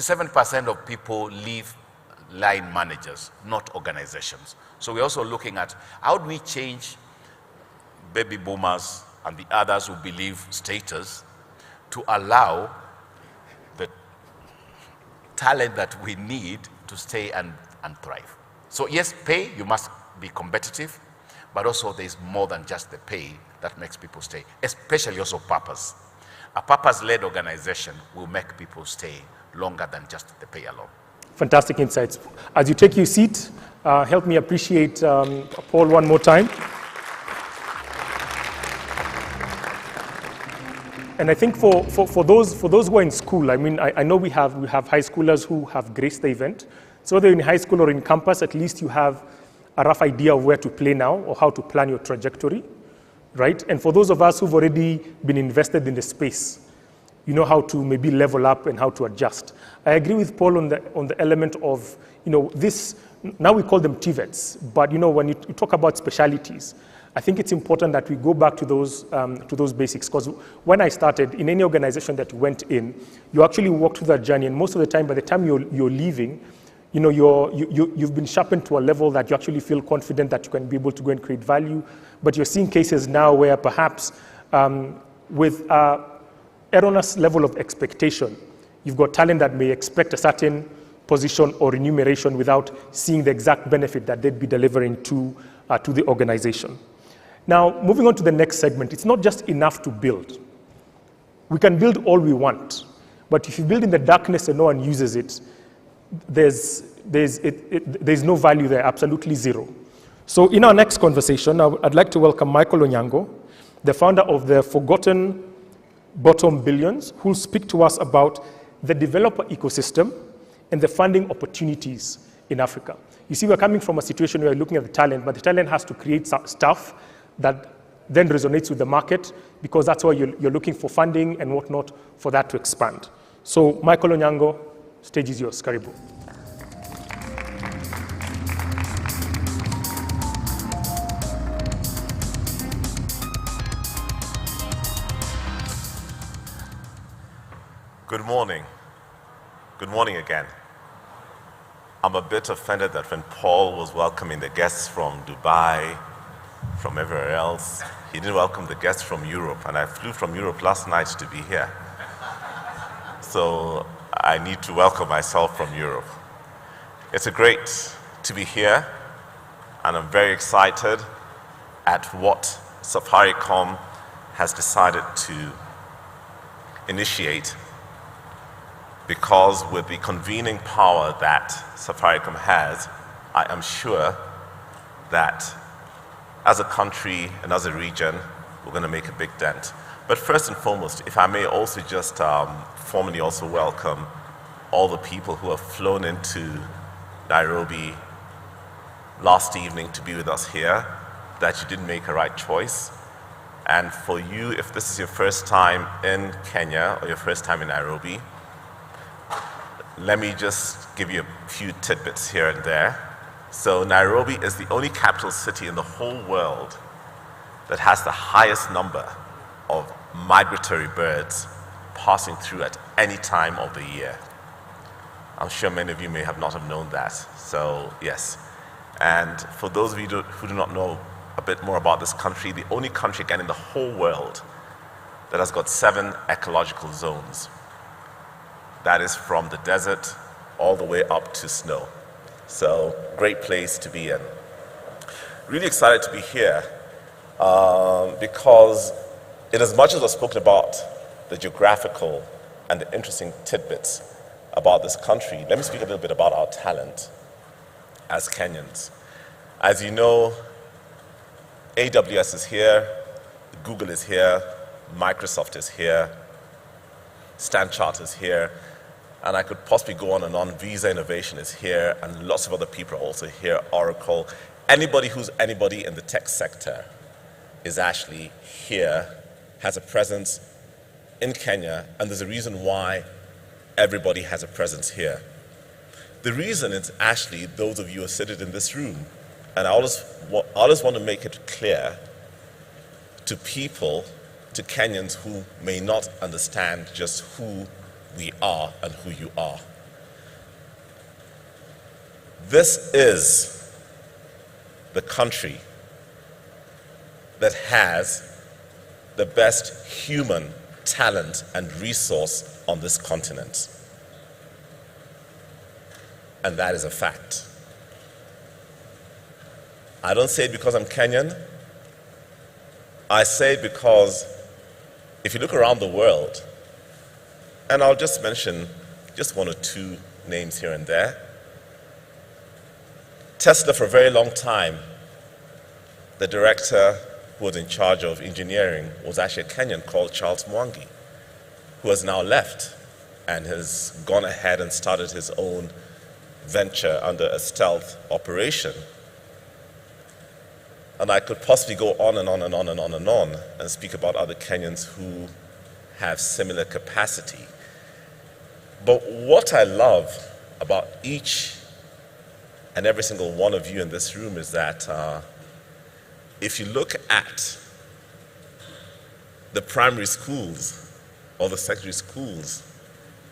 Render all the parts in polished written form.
7% of people leave line managers, not organizations. So we're also looking at how do we change baby boomers and the others who believe status to allow the talent that we need to stay and thrive. So yes, pay, you must be competitive, but also there's more than just the pay that makes people stay, especially also purpose. A purpose-led organization will make people stay longer than just the pay alone. Fantastic insights. As you take your seat, help me appreciate Paul one more time. And I think for those who are in school, I mean, I know we have high schoolers who have graced the event. So whether you're in high school or in campus, at least you have a rough idea of where to play now or how to plan your trajectory, right? And for those of us who've already been invested in the space, you know how to maybe level up and how to adjust. I agree with Paul on the element of, this, now we call them TVETs, but when you talk about specialities, I think it's important that we go back to those basics, because when I started, in any organization that you went in, you actually walked through that journey, and most of the time, by the time you're leaving, you've been sharpened to a level that you actually feel confident that you can be able to go and create value. But you're seeing cases now where perhaps with erroneous level of expectation, you've got talent that may expect a certain position or remuneration without seeing the exact benefit that they'd be delivering to the organization. Now, moving on to the next segment, it's not just enough to build. We can build all we want, but if you build in the darkness and no one uses it, there's no value there, absolutely zero. So in our next conversation, I'd like to welcome Michael Onyango, the founder of the Forgotten Bottom Billions, who will speak to us about the developer ecosystem and the funding opportunities in Africa. You see, we're coming from a situation where we're looking at the talent, but the talent has to create stuff that then resonates with the market, because that's why you're looking for funding and whatnot for that to expand. So Michael Onyango, stage is yours. Karibu. Good morning. Good morning again. I'm a bit offended that when Paul was welcoming the guests from Dubai, from everywhere else, he didn't welcome the guests from Europe, and I flew from Europe last night to be here. So I need to welcome myself from Europe. It's great to be here, and I'm very excited at what Safaricom has decided to initiate, because with the convening power that Safaricom has, I am sure that as a country and as a region, we're going to make a big dent. But first and foremost, if I may also just formally also welcome all the people who have flown into Nairobi last evening to be with us here, that you didn't make a right choice. And for you, if this is your first time in Kenya or your first time in Nairobi, let me just give you a few tidbits here and there. So Nairobi is the only capital city in the whole world that has the highest number of migratory birds passing through at any time of the year. I'm sure many of you may have not have known that. So yes. And for those of you who do not know a bit more about this country, the only country again in the whole world that has got 7 ecological zones. That is from the desert all the way up to snow. So great place to be in. Really excited to be here because in as much as I've spoken about the geographical and the interesting tidbits about this country, let me speak a little bit about our talent as Kenyans. As you know, AWS is here, Google is here, Microsoft is here, StanChart is here, and I could possibly go on and on. Visa Innovation is here, and lots of other people are also here. Oracle. Anybody who's anybody in the tech sector is actually here, has a presence in Kenya, and there's a reason why everybody has a presence here. The reason is actually those of you who are seated in this room, and I always want to make it clear to people, to Kenyans who may not understand just who we are and who you are. This is the country that has the best human talent and resource on this continent. And that is a fact. I don't say it because I'm Kenyan. I say it because if you look around the world, and I'll just mention just one or two names here and there. Tesla, for a very long time, the director who was in charge of engineering was actually a Kenyan called Charles Mwangi, who has now left and has gone ahead and started his own venture under a stealth operation. And I could possibly go on and on and on and on and on and speak about other Kenyans who have similar capacity. But what I love about each and every single one of you in this room is that if you look at the primary schools or the secondary schools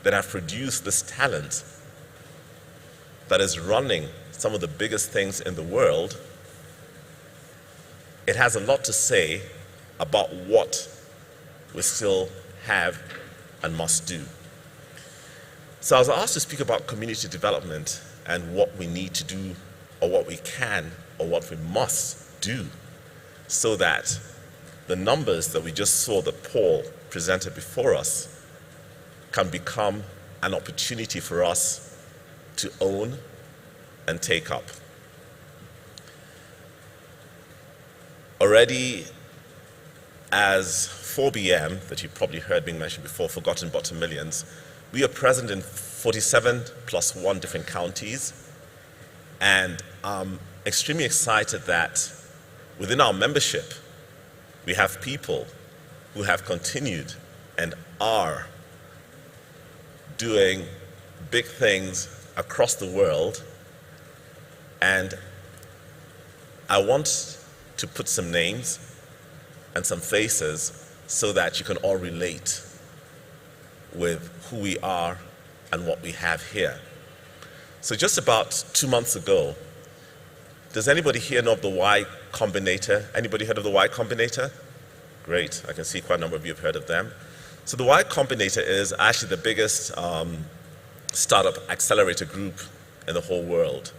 that have produced this talent that is running some of the biggest things in the world, it has a lot to say about what we still have and must do. So I was asked to speak about community development and what we need to do, or what we can, or what we must do, so that the numbers that we just saw that Paul presented before us can become an opportunity for us to own and take up. Already, as 4BM, that you probably heard being mentioned before, Forgotten But Millions, we are present in 47 plus 1 different counties, and I'm extremely excited that within our membership, we have people who have continued and are doing big things across the world, and I want to put some names and some faces so that you can all relate with who we are and what we have here. So just about 2 months ago, does anybody here know of the Y Combinator? Anybody heard of the Y Combinator? Great, I can see quite a number of you have heard of them. So the Y Combinator is actually the biggest startup accelerator group in the whole world.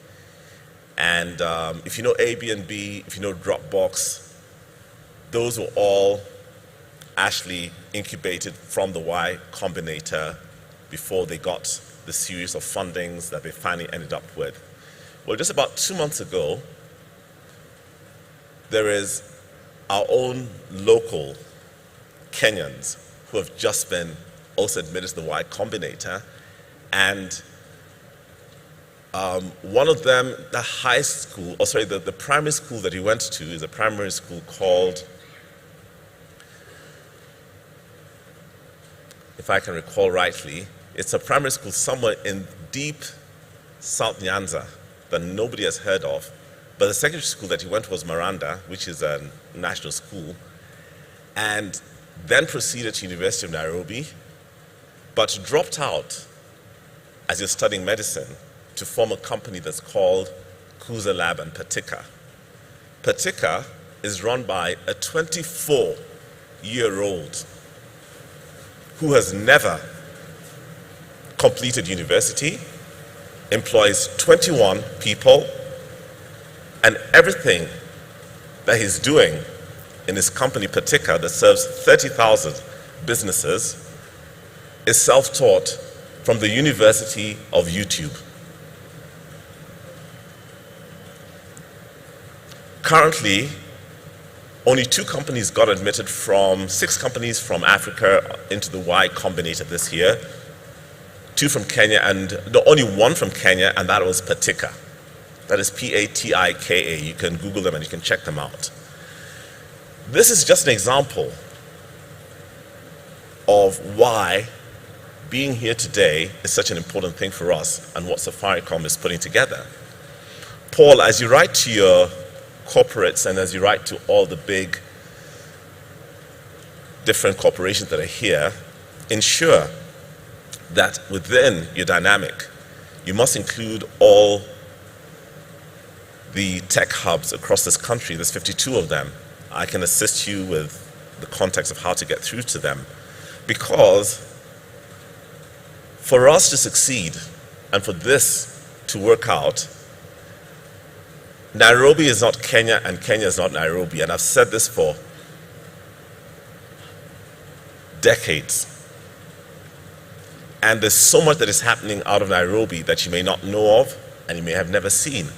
And if you know Airbnb, if you know Dropbox, those were all actually incubated from the Y Combinator before they got the series of fundings that they finally ended up with. Well, just about 2 months ago, there is our own local Kenyans who have just been also admitted to the Y Combinator, and one of them, the high school, the primary school that he went to is a primary school called, if I can recall rightly, it's a primary school somewhere in deep South Nyanza that nobody has heard of. But the secondary school that he went to was Miranda, which is a national school, and then proceeded to University of Nairobi, but dropped out as he was studying medicine to form a company that's called Kuza Lab and Patika. Patika is run by a 24-year-old who has never completed university, employs 21 people, and everything that he's doing in his company Patika that serves 30,000 businesses is self-taught from the University of YouTube. Currently, only 2 companies got admitted from 6 companies from Africa into the Y Combinator this year. 2 from Kenya, and only 1 from Kenya, and that was Patika. That is Patika. You can Google them and you can check them out. This is just an example of why being here today is such an important thing for us and what Safaricom is putting together. Paul, as you write to your corporates and as you write to all the big different corporations that are here, ensure that within your dynamic, you must include all the tech hubs across this country. There's 52 of them. I can assist you with the context of how to get through to them. Because for us to succeed and for this to work out, Nairobi is not Kenya and Kenya is not Nairobi. And I've said this for decades. And there's so much that is happening out of Nairobi that you may not know of and you may have never seen.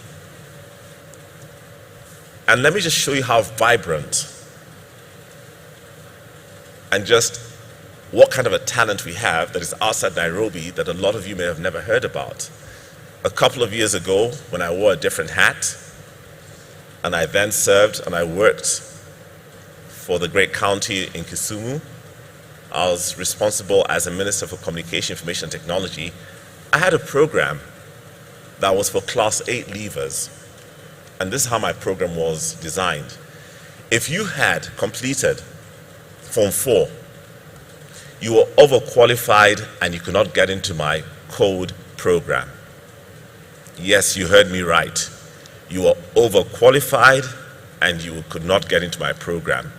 And let me just show you how vibrant and just what kind of a talent we have that is outside Nairobi that a lot of you may have never heard about. A couple of years ago, when I wore a different hat, and I then served and I worked for the great county in Kisumu, I was responsible as a Minister for Communication, Information and Technology. I had a program that was for Class 8 leavers. And this is how my program was designed. If you had completed Form 4, you were overqualified and you could not get into my code program. Yes, you heard me right. You were overqualified and you could not get into my program.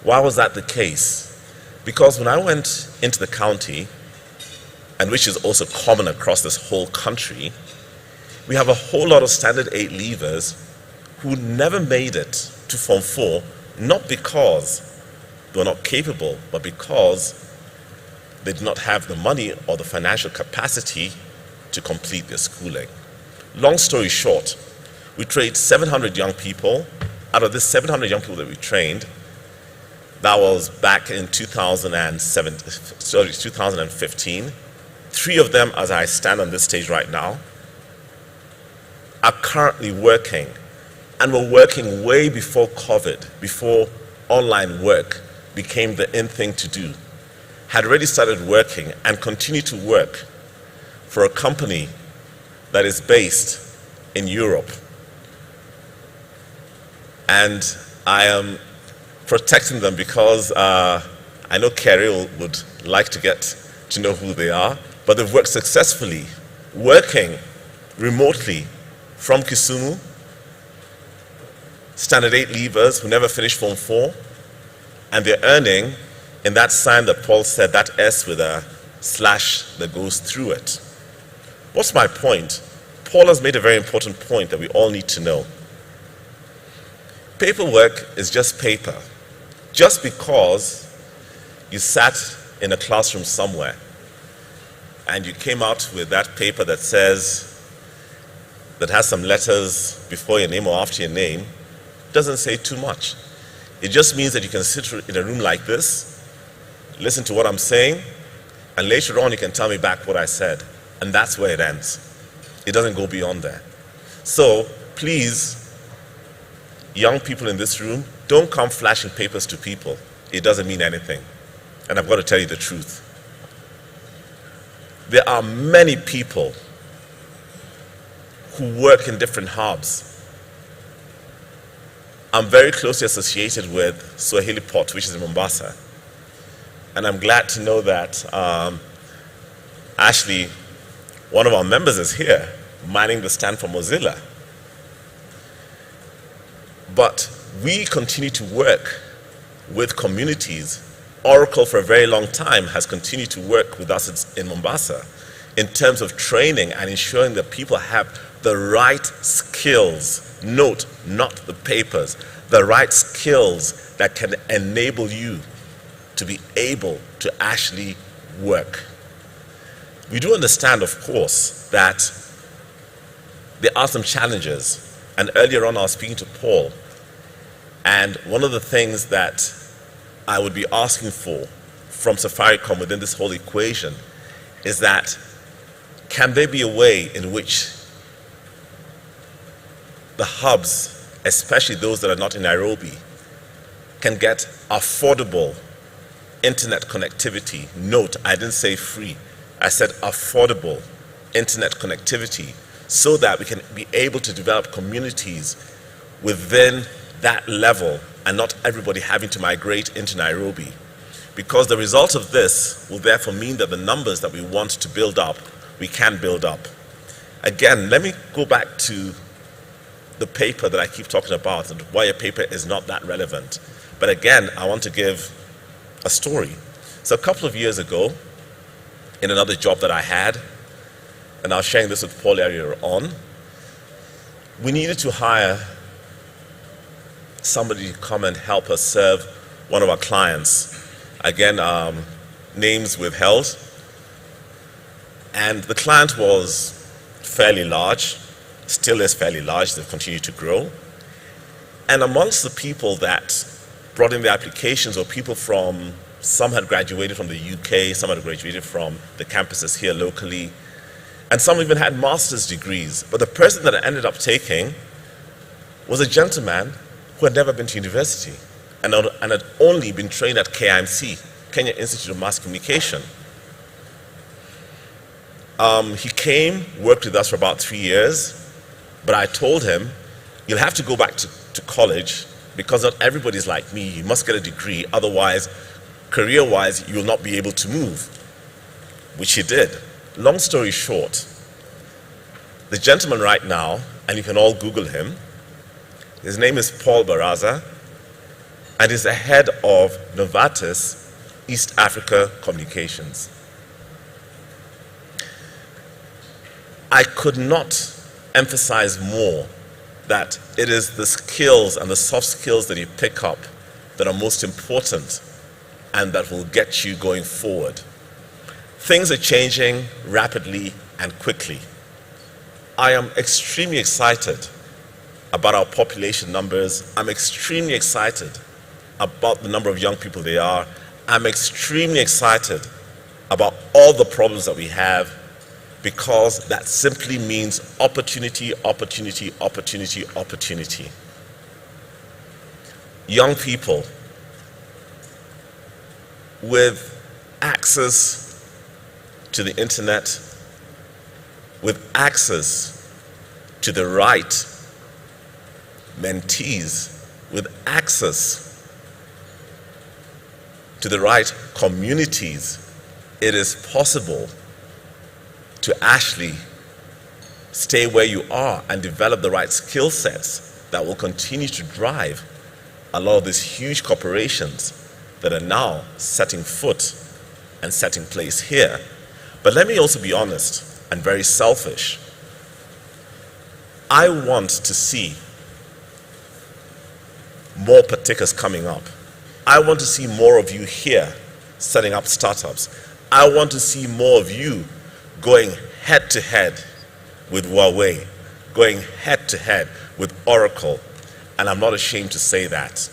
Why was that the case? Because when I went into the county, and which is also common across this whole country, we have a whole lot of Standard 8 leavers who never made it to Form 4, not because they were not capable, but because they did not have the money or the financial capacity to complete their schooling. Long story short, we trained 700 young people. Out of this 700 young people that we trained, that was back in 2015. 3 of them, as I stand on this stage right now, are currently working, and were working way before COVID, before online work became the in thing to do. Had already started working and continue to work for a company that is based in Europe. And I am protecting them because I know Kerry would like to get to know who they are, but they've worked successfully, working remotely from Kisumu, Standard 8 leavers who never finished Form 4, and they're earning in that sign that Paul said, that S with a slash that goes through it. What's my point? Paul has made a very important point that we all need to know. Paperwork is just paper. Just because you sat in a classroom somewhere and you came out with that paper that says, that has some letters before your name or after your name, doesn't say too much. It just means that you can sit in a room like this, listen to what I'm saying, and later on you can tell me back what I said. And that's where it ends. It doesn't go beyond there. So please, young people in this room, don't come flashing papers to people. It doesn't mean anything. And I've got to tell you the truth. There are many people who work in different hubs. I'm very closely associated with Swahili Port, which is in Mombasa. And I'm glad to know that Ashley, one of our members, is here, manning the stand for Mozilla. But we continue to work with communities. Oracle, for a very long time, has continued to work with us in Mombasa in terms of training and ensuring that people have the right skills. Note, not the papers, the right skills that can enable you to be able to actually work. We do understand, of course, that there are some challenges. And earlier on, I was speaking to Paul, and one of the things that I would be asking for from Safaricom within this whole equation is that, can there be a way in which the hubs, especially those that are not in Nairobi, can get affordable internet connectivity? Note, I didn't say free. I said affordable internet connectivity, so that we can be able to develop communities within that level and not everybody having to migrate into Nairobi. Because the result of this will therefore mean that the numbers that we want to build up, we can build up. Again, let me go back to the paper that I keep talking about and why a paper is not that relevant. But again, I want to give a story. So a couple of years ago, in another job that I had, and I was sharing this with Paul earlier on, we needed to hire somebody to come and help us serve one of our clients. Again, names withheld. And the client was fairly large, still is fairly large, they've continued to grow. And amongst the people that brought in the applications were people from, some had graduated from the UK, some had graduated from the campuses here locally, and some even had master's degrees. But the person that I ended up taking was a gentleman who had never been to university and had only been trained at KIMC, Kenya Institute of Mass Communication. He came, worked with us for about 3 years, but I told him, you'll have to go back to college because not everybody's like me. You must get a degree, otherwise, career-wise, you'll not be able to move, which he did. Long story short, the gentleman right now, and you can all Google him, his name is Paul Baraza, and he's the head of Novartis East Africa Communications. I could not emphasize more that it is the skills and the soft skills that you pick up that are most important and that will get you going forward. Things are changing rapidly and quickly. I am extremely excited about our population numbers. I'm extremely excited about the number of young people they are. I'm extremely excited about all the problems that we have, because that simply means opportunity, opportunity, opportunity, opportunity. Young people with access to the internet, with access to the right mentees, with access to the right communities, it is possible to actually stay where you are and develop the right skill sets that will continue to drive a lot of these huge corporations that are now setting foot and setting place here. But let me also be honest and very selfish. I want to see more partakers coming up. I want to see more of you here setting up startups. I want to see more of you going head to head with Huawei, going head to head with Oracle. And I'm not ashamed to say that.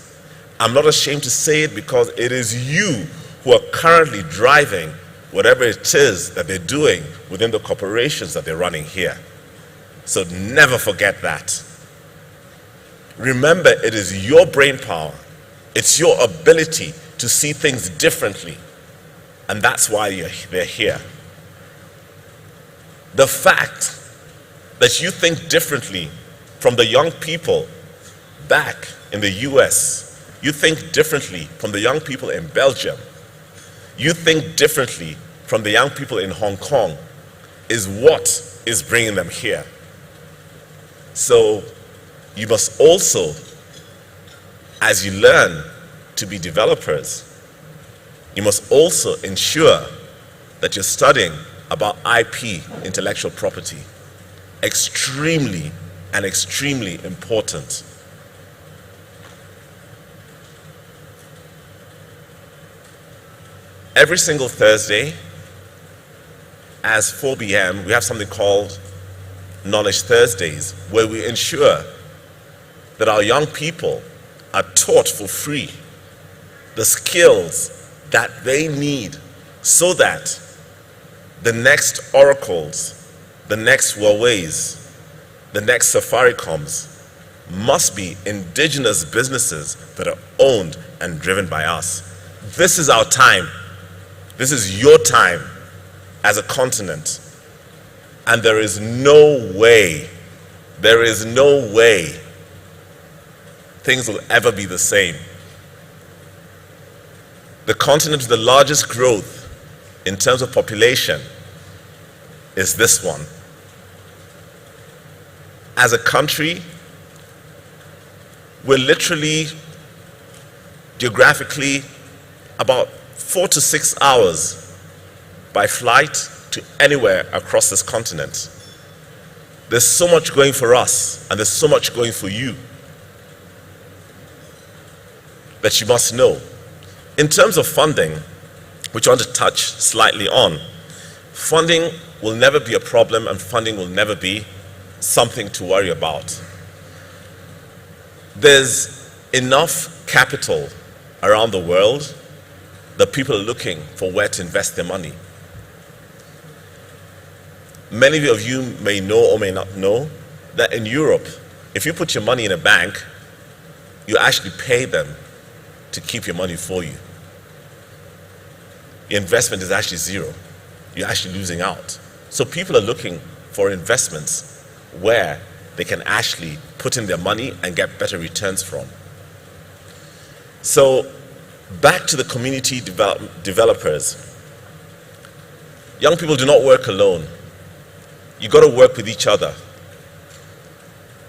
I'm not ashamed to say it because it is you who are currently driving whatever it is that they're doing within the corporations that they're running here. So never forget that. Remember, it is your brain power. It's your ability to see things differently. And that's why they're here. The fact that you think differently from the young people back in the US, you think differently from the young people in Belgium, you think differently from the young people in Hong Kong, is what is bringing them here. So you must also, as you learn to be developers, you must also ensure that you're studying about IP, intellectual property. Extremely and extremely important. Every single Thursday, as 4BM, we have something called Knowledge Thursdays, where we ensure that our young people are taught for free the skills that they need so that the next Oracles, the next Huaweis, the next Safaricoms must be indigenous businesses that are owned and driven by us. This is our time. This is your time as a continent. And there is no way things will ever be the same. The continent with the largest growth in terms of population is this one. As a country, we're literally, geographically, about 4 to 6 hours by flight to anywhere across this continent. There's so much going for us, and there's so much going for you that you must know. In terms of funding, which I want to touch slightly on, funding will never be a problem, and funding will never be something to worry about. There's enough capital around the world that people are looking for where to invest their money. Many of you may know or may not know that in Europe, if you put your money in a bank, you actually pay them to keep your money for you. Your investment is actually zero. You're actually losing out. So people are looking for investments where they can actually put in their money and get better returns from. So back to the community developers. Young people do not work alone. You got to work with each other.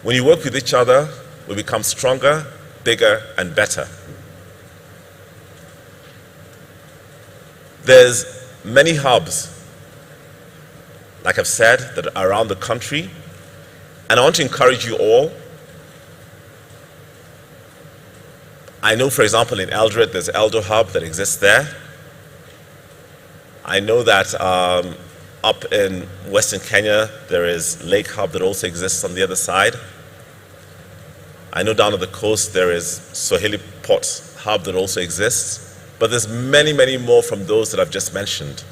When you work with each other, we become stronger, bigger, and better. There's many hubs, like I've said, that are around the country, and I want to encourage you all. I know, for example, in Eldoret, there's Eldo Hub that exists there. I know that up in Western Kenya, there is Lake Hub that also exists on the other side. I know down at the coast, there is Swahili Port Hub that also exists. But there's many, many more from those that I've just mentioned.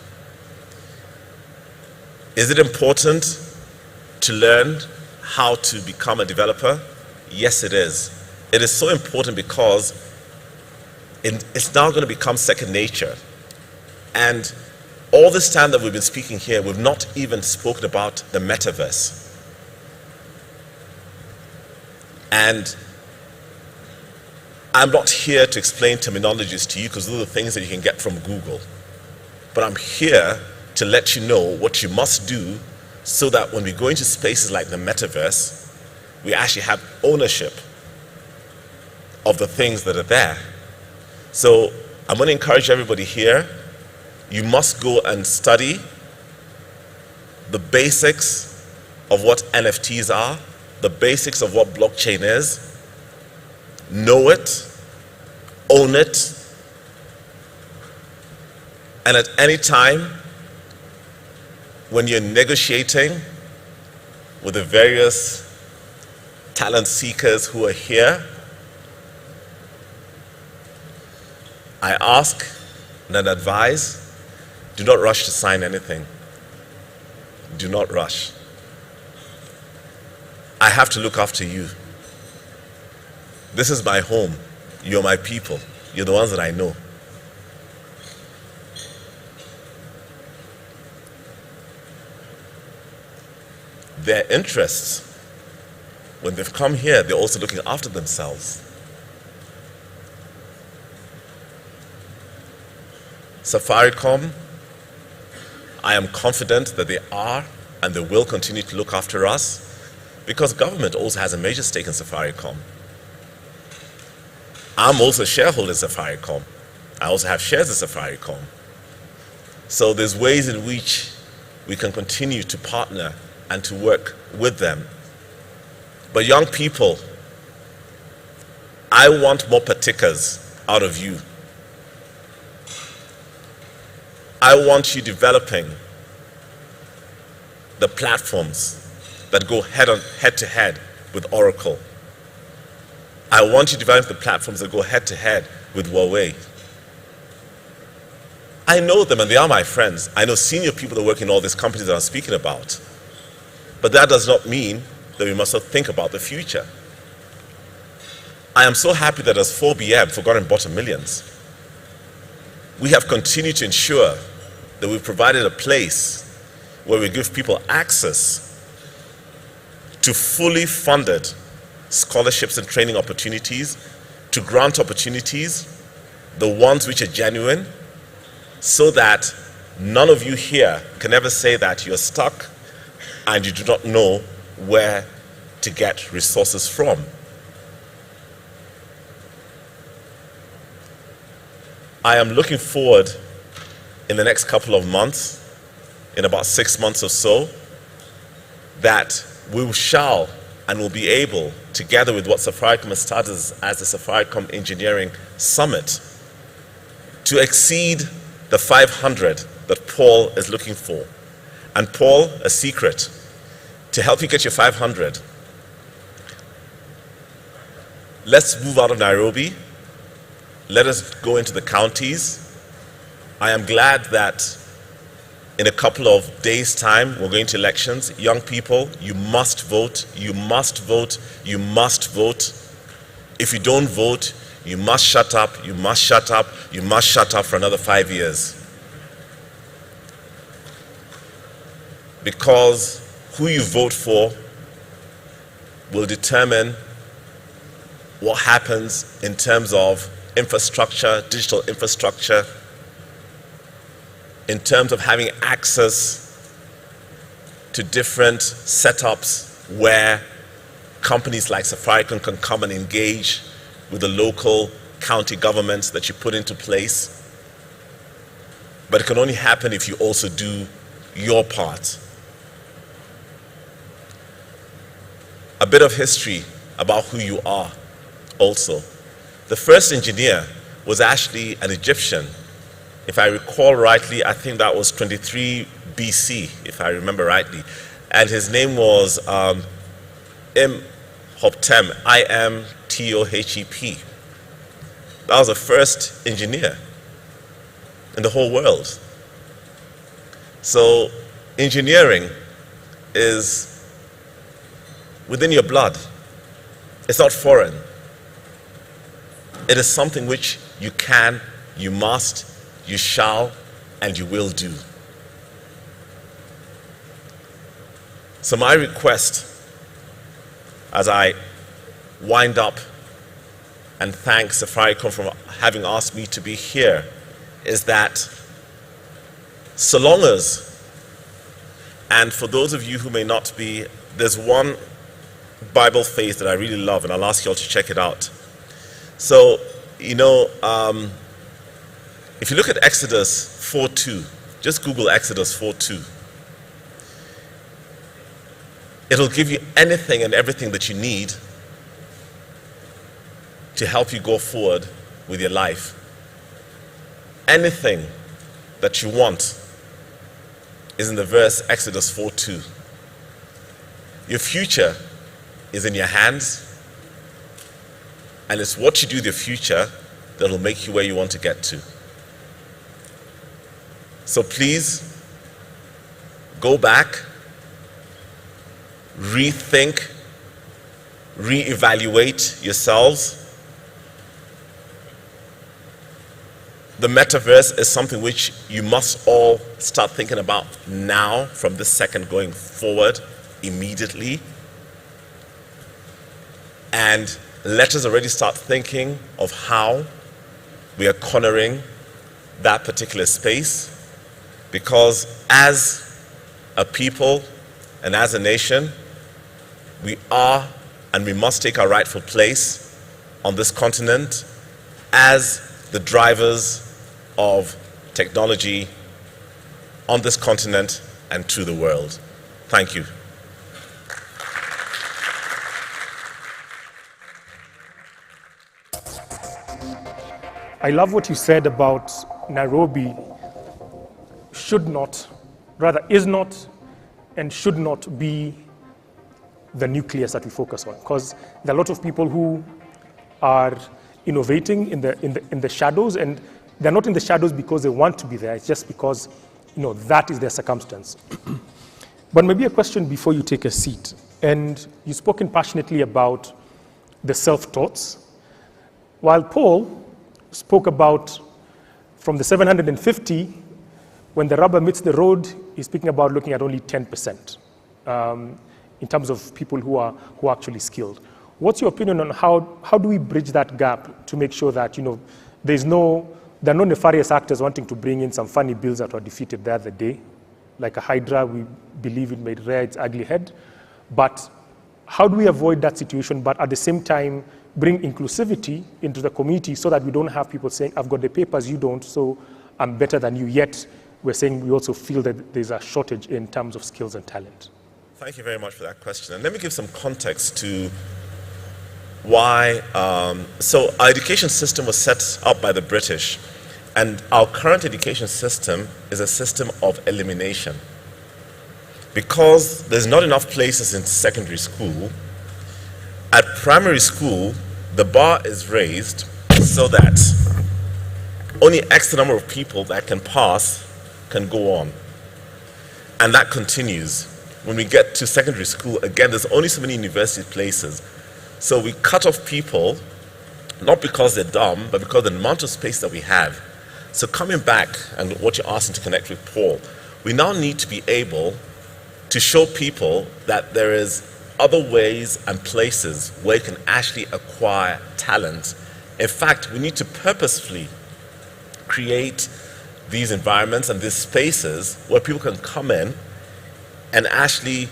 Is it important to learn how to become a developer? Yes, it is. It is so important because it's now going to become second nature. And all this time that we've been speaking here, we've not even spoken about the metaverse. And I'm not here to explain terminologies to you because those are the things that you can get from Google. But I'm here to let you know what you must do so that when we go into spaces like the metaverse, we actually have ownership of the things that are there. So I'm going to encourage everybody here, you must go and study the basics of what NFTs are, the basics of what blockchain is, know it, own it, and at any time when you're negotiating with the various talent seekers who are here, I ask and advise, do not rush to sign anything. Do not rush. I have to look after you. This is my home. You're my people. You're the ones that I know. Their interests, when they've come here, they're also looking after themselves. Safaricom, I am confident that they are and they will continue to look after us because government also has a major stake in Safaricom. I'm also a shareholder in Safaricom. I also have shares in Safaricom. So there's ways in which we can continue to partner and to work with them. But young people, I want more particulars out of you. I want you developing the platforms that go head to head with Oracle. I want you to develop the platforms that go head to head with Huawei. I know them and they are my friends. I know senior people that work in all these companies that I'm speaking about. But that does not mean that we must not think about the future. I am so happy that as 4BM, Forgotten Bottom Millions, we have continued to ensure that we've provided a place where we give people access to fully funded scholarships and training opportunities, to grant opportunities, the ones which are genuine, so that none of you here can ever say that you're stuck and you do not know where to get resources from. I am looking forward in the next couple of months, in about 6 months or so, that we shall and will be able, together with what Safaricom has started as the Safaricom Engineering Summit, to exceed the 500 that Paul is looking for. And Paul, a secret, to help you get your 500, let's move out of Nairobi. Let us go into the counties. I am glad that in a couple of days' time, we're going to elections. Young people, you must vote, you must vote, you must vote. If you don't vote, you must shut up, you must shut up, you must shut up for another 5 years. Because who you vote for will determine what happens in terms of infrastructure, digital infrastructure, in terms of having access to different setups where companies like Safaricom can come and engage with the local county governments that you put into place. But it can only happen if you also do your part. A bit of history about who you are also. The first engineer was actually an Egyptian. If I recall rightly, I think that was 23 BC, if I remember rightly. And his name was Imhotep, I-M-T-O-H-E-P. That was the first engineer in the whole world. So engineering is within your blood. It's not foreign. It is something which you can, you must, you shall, and you will do. So my request, as I wind up and thank Safaricom for having asked me to be here, is that so long as, and for those of you who may not be, there's one Bible faith that I really love, and I'll ask you all to check it out. So, you know, if you look at Exodus 4:2, just Google Exodus 4:2. It'll give you anything and everything that you need to help you go forward with your life. Anything that you want is in the verse Exodus 4:2. Your future is in your hands, and it's what you do with your future that will make you where you want to get to. So please, go back, rethink, reevaluate yourselves. The metaverse is something which you must all start thinking about now, from this second going forward, immediately. And let us already start thinking of how we are cornering that particular space, because as a people and as a nation, we are and we must take our rightful place on this continent as the drivers of technology on this continent and to the world. Thank you. I love what you said about Nairobi should not, rather is not, and should not be the nucleus that we focus on, because there are a lot of people who are innovating in the shadows, and they're not in the shadows because they want to be there. It's just because, you know, that is their circumstance. But maybe a question before you take a seat. And you've spoken passionately about the self-taughts, while Paul spoke about from the 750, when the rubber meets the road, he's speaking about looking at only 10% in terms of people who are actually skilled. What's your opinion on how do we bridge that gap to make sure that, you know, there are no nefarious actors wanting to bring in some funny bills that were defeated the other day, like a hydra, we believe it may rear its ugly head. But how do we avoid that situation, but at the same time bring inclusivity into the community so that we don't have people saying, I've got the papers, you don't, so I'm better than you. Yet we're saying we also feel that there's a shortage in terms of skills and talent. Thank you very much for that question. And let me give some context to why. So our education system was set up by the British, and our current education system is a system of elimination. Because there's not enough places in secondary school, at primary school, the bar is raised so that only X number of people that can pass can go on. And that continues. When we get to secondary school, again, there's only so many university places. So we cut off people, not because they're dumb, but because of the amount of space that we have. So coming back, and what you're asking to connect with Paul, we now need to be able to show people that there is other ways and places where you can actually acquire talent. In fact, we need to purposefully create these environments and these spaces where people can come in and actually,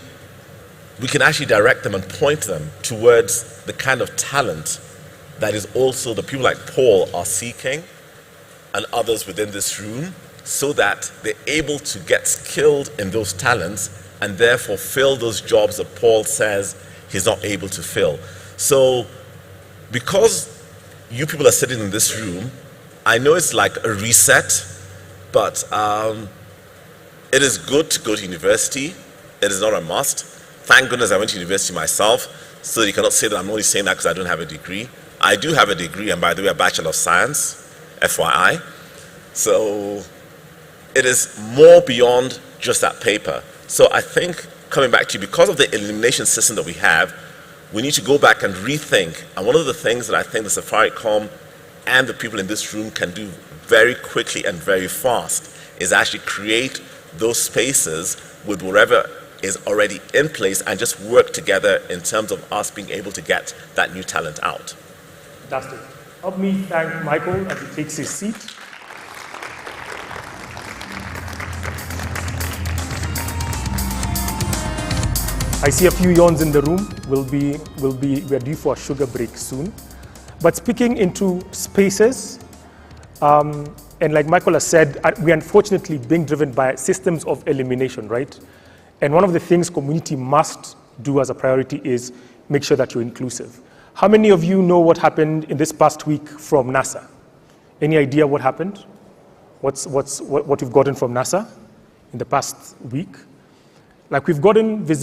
we can actually direct them and point them towards the kind of talent that is also the people like Paul are seeking and others within this room, so that they're able to get skilled in those talents and therefore fill those jobs that Paul says he's not able to fill. So because you people are sitting in this room, I know it's like a reset, but it is good to go to university. It is not a must. Thank goodness I went to university myself, so you cannot say that I'm only saying that because I don't have a degree. I do have a degree, and by the way, a Bachelor of Science, FYI. So it is more beyond just that paper. So I think, coming back to you, because of the elimination system that we have, we need to go back and rethink. And one of the things that I think the Safaricom and the people in this room can do very quickly and very fast is actually create those spaces with whatever is already in place and just work together in terms of us being able to get that new talent out. Fantastic. Help me thank Michael as he takes his seat. I see a few yawns in the room. We're due for a sugar break soon. But speaking into spaces, and like Michael has said, we're unfortunately being driven by systems of elimination, right? And one of the things community must do as a priority is make sure that you're inclusive. How many of you know what happened in this past week from NASA? Any idea what happened? What we've gotten from NASA in the past week? Like, we've gotten